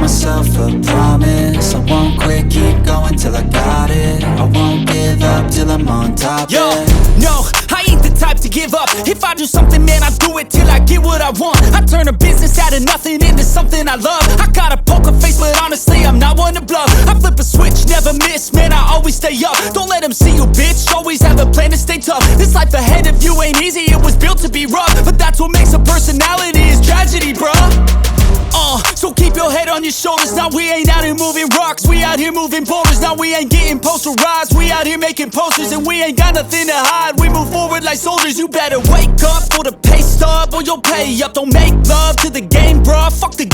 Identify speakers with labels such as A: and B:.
A: myself a promise, I won't quit, keep going till I got it. I won't give up till I'm on top.
B: Yo, no, I ain't the type to give up. If I do something, man, I do it till I get what I want. I turn a business out of nothing into something I love. I got a poker face, but honestly, I'm not one to bluff. I flip a switch, never miss, man, I always stay up. Don't let them see you, bitch, always have a plan to stay tough. This life ahead of you ain't easy, it was built to be rough. But that's what makes a personality, is tragedy, bruh. So keep your head on your shoulders. Now we ain't out here moving rocks, we out here moving boulders. Now we ain't getting posterized, we out here making posters. And we ain't got nothing to hide, we move forward like soldiers. You better wake up for the pay stub, or you'll pay up. Don't make love to the game, bruh, fuck the